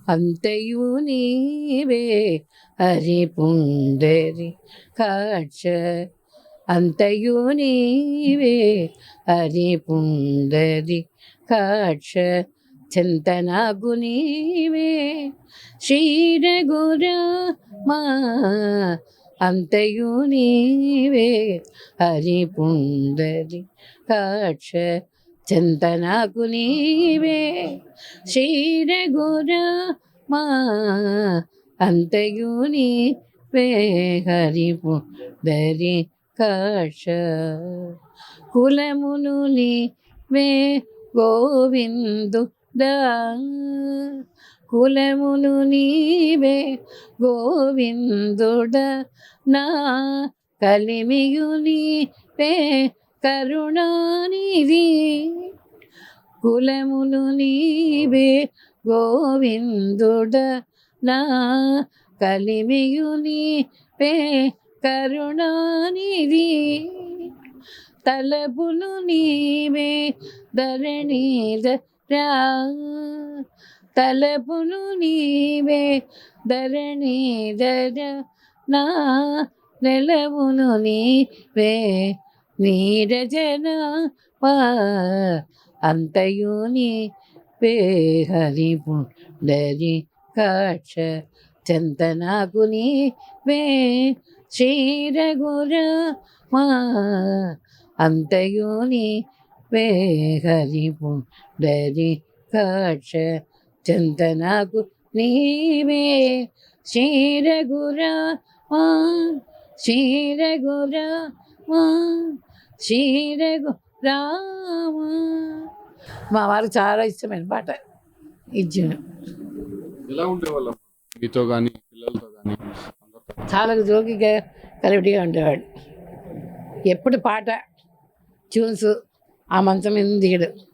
అంతయు నీవే హరి పుండరి కాక్ష అంతయు నీవే హరి పుండరి కాక్ష చింతనగు నీవే శ్రీరఘురామా అంతయు నీవే హరి పుండరి కాక్ష చింతనకు నీవే శ్రీరఘురామా అంతయు నీవే హరి పుండరి కాక్ష కులమును నీవే గోవిందుడా కులమును నీవే గోవిందుడా నా కలిమియు నీవే కరుణానిధి కులమును నీవే గోవిందుడా నా కలిమియు నీవే కరుణానిధి తలపులు నీవే ధరణీధరా తలపులు నీవే ధరణీధర నా నెలవును నీవే నీరజన అంతయు నీవే హరి పుండరి కాక్ష చింతనకు నీవే శ్రీరఘురామా అంతయు నీవే హరి పుండరి కాక్ష చింతనకు నీవే శ్రీరఘురామా శ్రీరఘురామా శ్రీరఘురామా. మా వారికి చాలా ఇష్టమైన పాట ఇచ్చిన. ఎలా ఉండేవాళ్ళం మీతో కానీ పిల్లలతో కానీ? చాలా జోకిగా కలివిడిగా ఉండేవాడు. ఎప్పుడు పాట ట్యూన్స్ ఆ మంచం మీద దిగడు.